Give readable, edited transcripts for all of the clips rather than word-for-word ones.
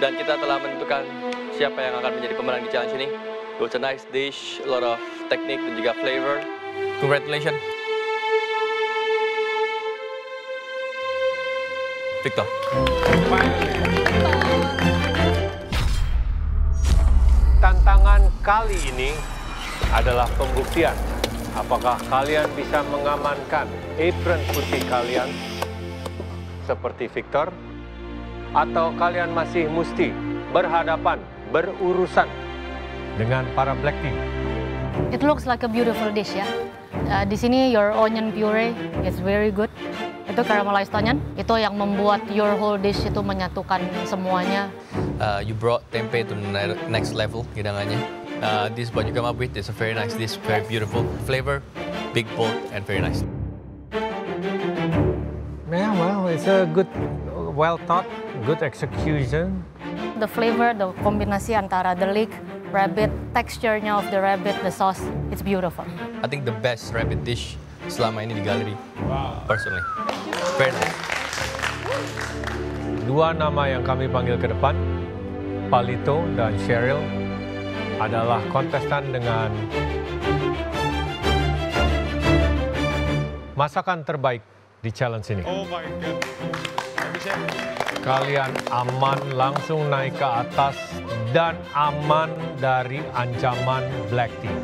Dan kita telah menentukan siapa yang akan menjadi pemenang di challenge ini. It was a nice dish, a lot of teknik dan juga flavor. Congratulations. Victor. Tantangan kali ini adalah pembuktian apakah kalian bisa mengamankan apron putih kalian seperti Victor, atau kalian masih mesti berhadapan, berurusan dengan para black team. It looks like a beautiful dish ya. Di sini your onion puree is very good. Itu caramelized onion, itu yang membuat your whole dish itu menyatukan semuanya. You brought tempe to the next level hidangannya. This what you come up with is a very nice dish, very beautiful flavor, big bold and very nice. Yeah, well, it's a good, well thought, good execution. The flavor, the kombinasi antara the leek, rabbit, texture-nya of the rabbit, the sauce, it's beautiful. I think the best rabbit dish selama ini di galeri. Wow. Personally. Very nice. Dua nama yang kami panggil ke depan, Palito dan Cheryl, adalah kontestan dengan masakan terbaik di challenge ini. Oh my God. Kalian aman langsung naik ke atas dan aman dari ancaman black team.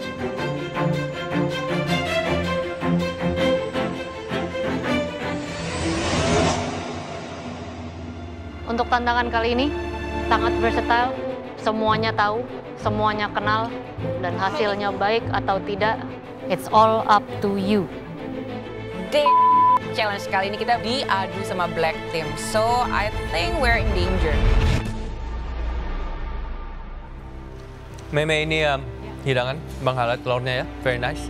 Untuk tantangan kali ini, sangat versatile, semuanya tahu, semuanya kenal, dan hasilnya baik atau tidak, it's all up to you. Challenge kali ini kita diadu sama black team, so I think we're in danger. Meme ini hidangan, Bang highlight telurnya ya, very nice.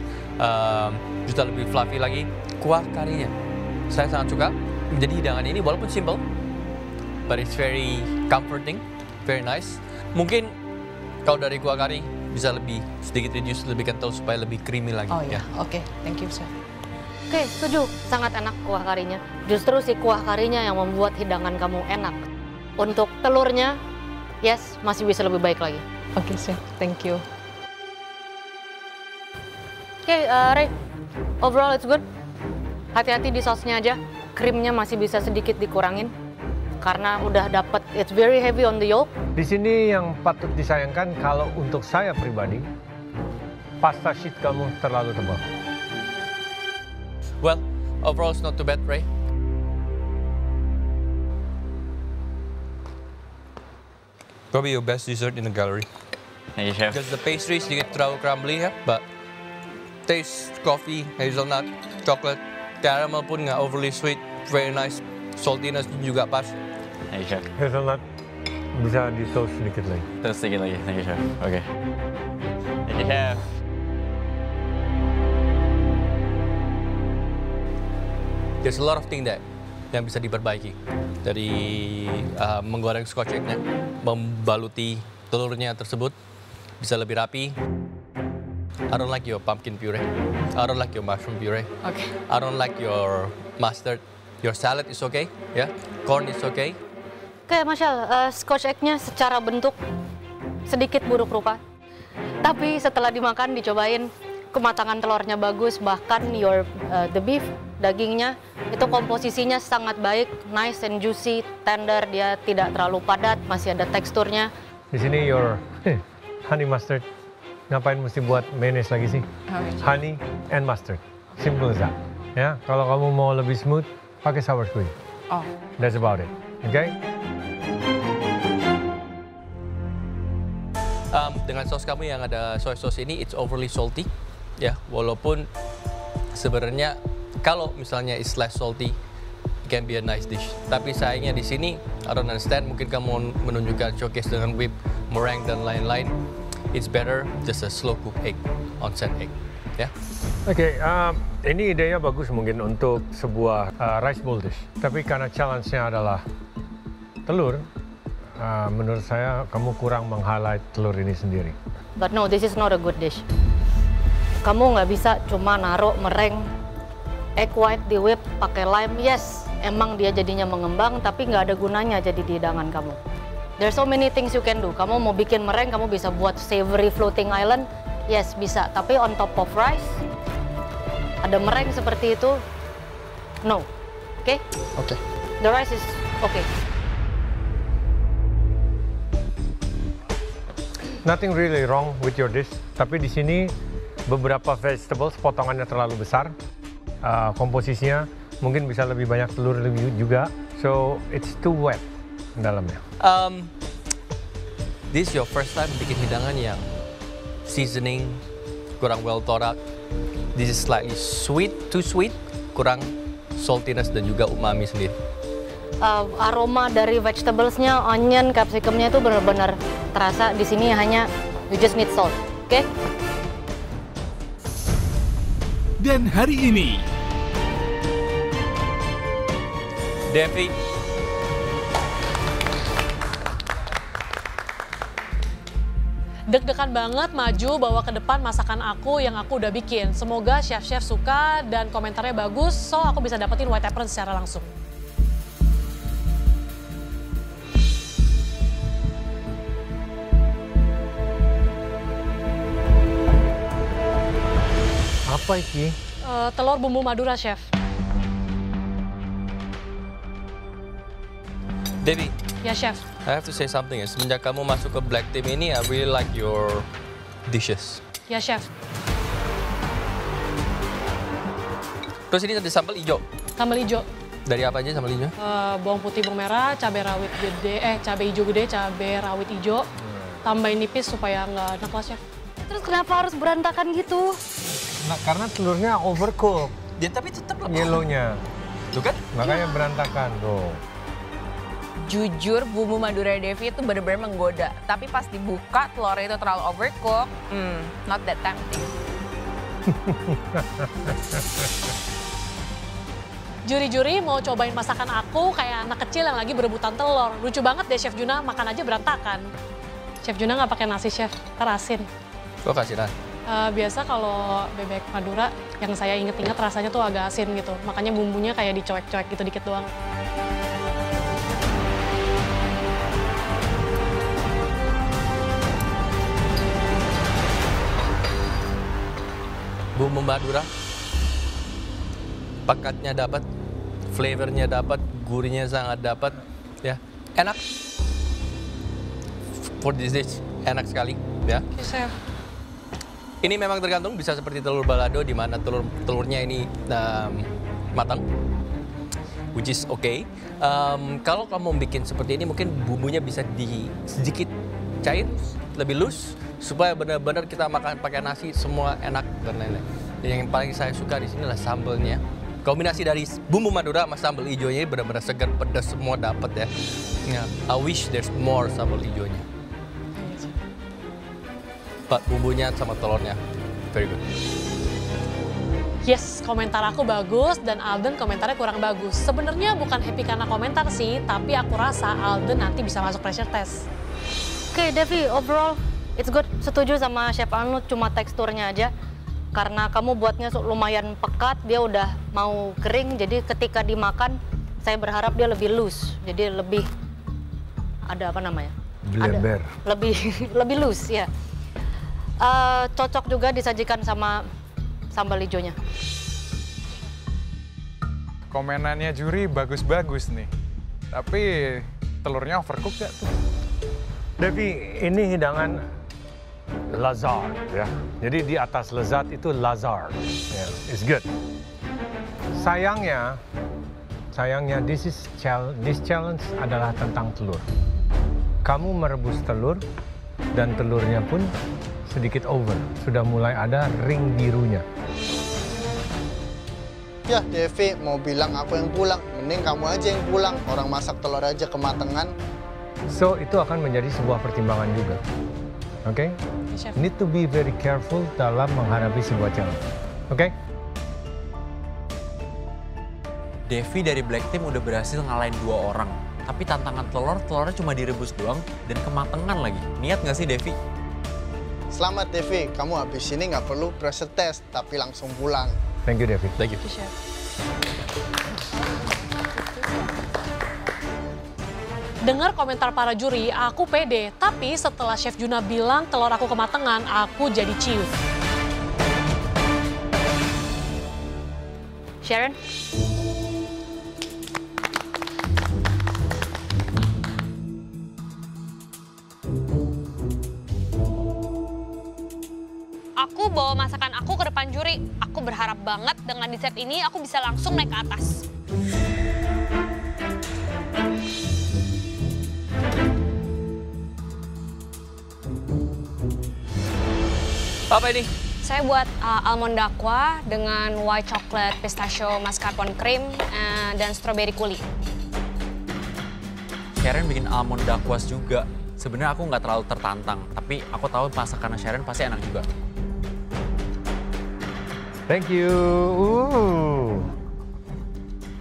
Juga lebih fluffy lagi, kuah karinya. Saya sangat suka. Jadi hidangan ini walaupun simple, but it's very comforting, very nice. Mungkin kalau dari kuah kari bisa lebih sedikit reduce, lebih kental supaya lebih creamy lagi. Oh iya, oke, thank you chef. Oke, setuju. Sangat enak kuah karinya. Justru si kuah karinya yang membuat hidangan kamu enak. Untuk telurnya, yes, masih bisa lebih baik lagi. Oke, chef. Thank you. Oke, Ray. Overall it's good. Hati-hati di sausnya aja. Krimnya masih bisa sedikit dikurangin. Karena udah dapet, it's very heavy on the yolk. Di sini yang patut disayangkan kalau untuk saya pribadi, pasta sheet kamu terlalu tebal. Well, overall it's not too bad, Ray. Probably your best dessert in the gallery. Thank you, chef. Because the pastry sedikit terlalu crumbly ya, but taste coffee, hazelnut, chocolate, caramel pun nggak overly sweet, very nice. Saltiness juga pas. Thank you, chef. Hazelnut bisa di toast sedikit lagi. Terus sedikit lagi. Thank you, chef. Oke. Thank you, chef. There's a lot of things that yang bisa diperbaiki. Dari menggoreng scotch egg-nya, membaluti telurnya tersebut bisa lebih rapi. I don't like your pumpkin puree. I don't like your mushroom puree. Okay. I don't like your mustard. Your salad is okay, ya. Yeah? Corn is okay. Oke, Marshall, scotch egg-nya secara bentuk sedikit buruk rupa. Tapi setelah dimakan, dicobain, kematangan telurnya bagus, bahkan the beef, dagingnya, itu komposisinya sangat baik, nice and juicy, tender, dia tidak terlalu padat, masih ada teksturnya. Di sini your honey mustard. Ngapain mesti buat mayonnaise lagi sih? Honey and mustard. Simple as that. Ya, kalau kamu mau lebih smooth, pakai sour cream. Oh. That's about it. Okay? Dengan saus kamu yang ada soy sauce ini, it's overly salty. Ya, walaupun sebenarnya kalau misalnya it's less salty, it can be a nice dish. Tapi sayangnya di sini, I don't understand. Mungkin kamu menunjukkan showcase dengan whip, meringue dan lain-lain. It's better just a slow cook egg, onsen egg. Ya. Oke, ini idenya bagus mungkin untuk sebuah rice bowl dish. Tapi karena challenge-nya adalah telur, menurut saya kamu kurang meng-highlight telur ini sendiri. But no, this is not a good dish. Kamu nggak bisa cuma naruh meringue, egg white di whip, pakai lime. Yes, emang dia jadinya mengembang, tapi nggak ada gunanya jadi di hidangan kamu. There's so many things you can do. Kamu mau bikin meringue, kamu bisa buat savory floating island. Yes, bisa. Tapi on top of rice, ada meringue seperti itu, no. Oke? Oke. The rice is okay. Nothing really wrong with your dish. Tapi di sini beberapa vegetables potongannya terlalu besar. Komposisinya mungkin bisa lebih banyak telur lebih juga. So it's too wet dalamnya. This your first time bikin hidangan yang seasoning kurang well thought out. This is slightly sweet, too sweet, kurang saltiness dan juga umami sendiri. Aroma dari vegetablesnya, onion, capsicumnya itu benar-benar terasa. Di sini hanya you just need salt, oke? Dan hari ini, Devi, deg-degan banget maju bawa ke depan masakan aku yang aku udah bikin. Semoga chef-chef suka dan komentarnya bagus, so aku bisa dapetin white apron secara langsung. Apa ini? Telur bumbu Madura, chef. Devi, Ya, chef. I have to say something ya. Semenjak kamu masuk ke Black Team ini, I really like your dishes. Ya, chef. Terus ini ada sambal hijau. Sambal hijau. Dari apa aja sambal hijau? Bawang putih, bawang merah, cabai rawit gede, cabai hijau gede, cabai rawit hijau. Tambahin nipis supaya nggak enak lah, chef. Terus kenapa harus berantakan gitu? Nah, karena telurnya overcook, Ya tapi tetap lah. yellownya. Tuh kan? Makanya berantakan tuh. Jujur, bumbu Madura Devi itu benar-benar menggoda. Tapi pas dibuka, telurnya itu terlalu overcooked. Not that tempting. Juri-juri mau cobain masakan aku kayak anak kecil yang lagi berebutan telur. Lucu banget deh, Chef Juna, makan aja berantakan. Chef Juna nggak pakai nasi, Chef. Terasin. Kok kasih nah? Biasa kalau bebek Madura, yang saya inget-inget rasanya tuh agak asin gitu. Makanya bumbunya kayak dicoek-coek gitu dikit doang. Bumbu Madura, pekatnya dapat, flavornya dapat, gurihnya sangat dapat, ya enak. For this dish, enak sekali, ya. Oke, Chef. Ini memang tergantung, bisa seperti telur balado di mana telurnya ini matang, which is okay. Kalau kamu bikin seperti ini, mungkin bumbunya bisa sedikit cair, lebih loose, supaya benar-benar kita makan pakai nasi semua enak dan lain-lain. Dan yang paling saya suka di sini adalah sambalnya. Kombinasi dari bumbu Madura sama sambal hijaunya benar-benar segar, pedas semua dapat ya. I wish there's more sambal hijaunya. But bumbunya sama telurnya very good. Yes, komentar aku bagus dan Alden komentarnya kurang bagus. Sebenarnya bukan happy karena komentar sih, tapi aku rasa Alden nanti bisa masuk pressure test. Oke, Devi, overall it's good. Setuju sama Chef Arnold, cuma teksturnya aja. Karena kamu buatnya lumayan pekat, dia udah mau kering, jadi ketika dimakan, saya berharap dia lebih loose. Jadi lebih, ada apa namanya? Bleber. Lebih loose, ya. Cocok juga disajikan sama sambal hijaunya. Komenannya juri bagus-bagus nih. Tapi telurnya overcooked gak tuh? Devi, ini hidangan Lazard ya. Jadi di atas lezat itu Lazard. Yeah, it's good. Sayangnya this challenge adalah tentang telur. Kamu merebus telur dan telurnya pun sedikit over. Sudah mulai ada ring birunya. Ya Devi, mau bilang aku yang pulang. Mending kamu aja yang pulang. Orang masak telur aja kematangan. So, itu akan menjadi sebuah pertimbangan juga. Oke? Chef. Need to be very careful dalam menghadapi sebuah challenge. Oke? Devi dari Black Team udah berhasil ngalahin 2 orang. Tapi tantangan telurnya cuma direbus doang dan kematangan lagi. Niat nggak sih Devi? Selamat Devi, kamu habis ini nggak perlu pressure test, tapi langsung pulang. Thank you, Devi. Thank you. Oke, Chef. Dengar komentar para juri, aku pede. Tapi setelah Chef Juna bilang telur aku kematangan, aku jadi ciut. Sharon? Aku bawa masakan aku ke depan juri. Aku berharap banget dengan dessert ini aku bisa langsung naik ke atas. Apa ini? Saya buat almond dakwa dengan white chocolate pistachio mascarpone cream dan strawberry coulis. Sharon bikin almond dakwas juga. Sebenarnya aku nggak terlalu tertantang, tapi aku tahu masakan Sharon pasti enak juga. Thank you.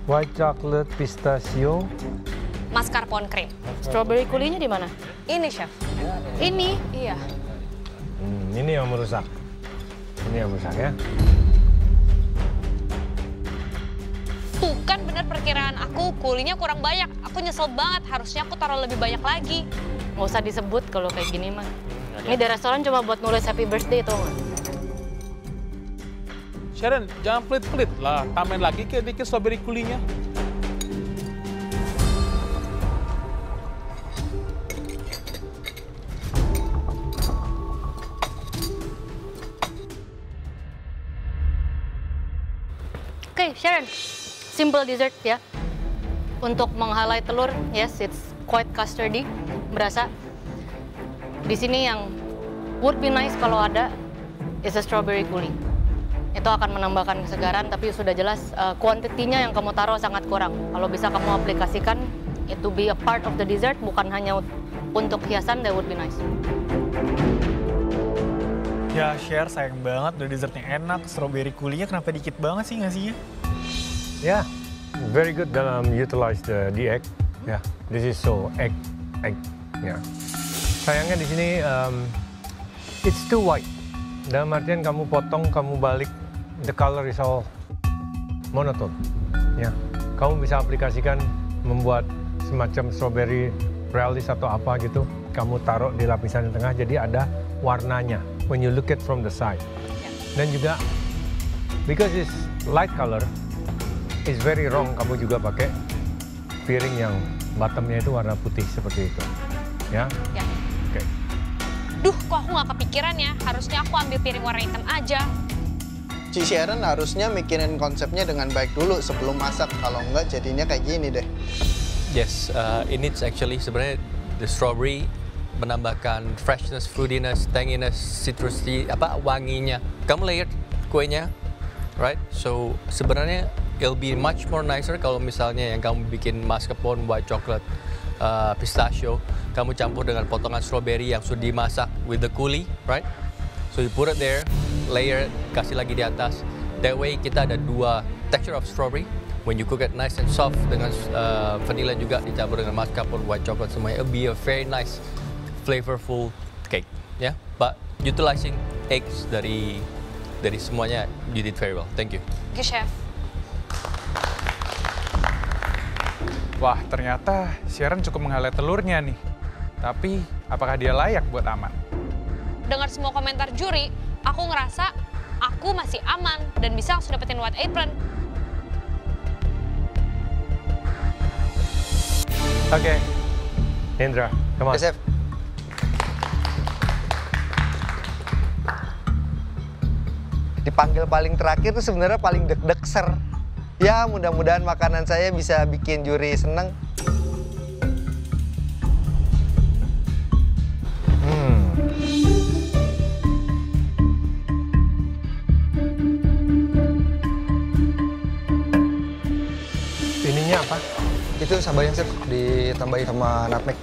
White chocolate pistachio. Mascarpone cream. Strawberry coulisnya di mana? Ini, Chef. Ini? Iya. Ini yang merusak. Ini yang merusak ya. Tuh kan bener perkiraan aku, kulinya kurang banyak. Aku nyesel banget, harusnya aku taruh lebih banyak lagi. Nggak usah disebut kalau kayak gini mah. Ini di restoran cuma buat nulis happy birthday tuh. Sharon, jangan pelit-pelit lah. Tambahin lagi dikit strawberry kulinya. Oke, Sharon. Simple dessert ya. Untuk meng-highlight telur, yes, it's quite custardy, berasa. Di sini yang would be nice kalau ada is a strawberry coulis. Itu akan menambahkan kesegaran, tapi sudah jelas kuantitinya yang kamu taruh sangat kurang. Kalau bisa kamu aplikasikan, it to be a part of the dessert, bukan hanya untuk hiasan, that would be nice. Ya, share sayang banget, udah dessertnya enak, strawberry coulisnya kenapa dikit banget sih ngasihnya? Ya, very good dalam utilize the egg. Ya, this is so egg. Ya. Sayangnya di sini it's too white. Dalam artian kamu potong, kamu balik, the color is all monotone. Ya, kamu bisa aplikasikan membuat semacam strawberry realis atau apa gitu. Kamu taruh di lapisan tengah, jadi ada warnanya. When you look at from the side. Dan juga because it's light color, it's very wrong kamu juga pakai piring yang bottomnya itu warna putih seperti itu. Ya? Ya. Oke. Duh, kok aku nggak kepikiran ya? Harusnya aku ambil piring warna hitam aja. Ci Sharon harusnya mikirin konsepnya dengan baik dulu sebelum masak. Kalau enggak jadinya kayak gini deh. Yes, ini actually sebenarnya the strawberry menambahkan freshness, fruitiness, tanginess, citrusy, wanginya. Kamu layered kuenya, right? So sebenarnya it'll be much more nicer kalau misalnya yang kamu bikin mascarpone, white chocolate, pistachio, kamu campur dengan potongan strawberry yang sudah dimasak with the coulis, right? So you put it there, layer, kasih lagi di atas. That way kita ada dua texture of strawberry. When you cook it nice and soft dengan vanilla juga dicampur dengan mascarpone, white chocolate semuanya, it'll be a very nice flavorful cake, ya. Yeah? But utilizing eggs dari semuanya, you did very well. Thank you. Oke, Chef. Wah, ternyata Sharon cukup meng-highlight telurnya nih. Tapi, apakah dia layak buat aman? Dengar semua komentar juri, aku ngerasa aku masih aman dan bisa langsung dapetin white apron. Oke. Indra, come on. Oke, Chef. Dipanggil paling terakhir tuh sebenarnya paling deg-degser. Ya, mudah-mudahan makanan saya bisa bikin juri seneng. Ininya apa? Itu sabayong, Chef, ditambahin sama nutmeg.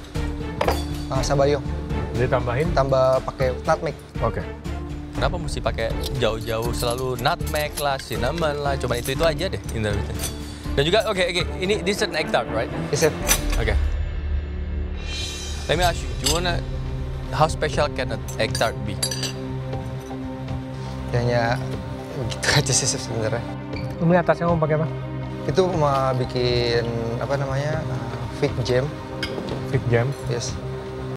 Sabayong. Ditambahin? Tambah pakai nutmeg. Oke. Kenapa mesti pakai jauh-jauh selalu nutmeg lah, cinnamon lah, coba itu aja deh, Indra. Dan juga, oke, ini this is an egg tart, right? Yes, Chef. Okay. Let me ask you, how special can an egg tart be? Hanya gitu aja sih sebenarnya. Ini atasnya mau pakai apa? Itu mau bikin apa namanya fig jam. stick jam. Yes.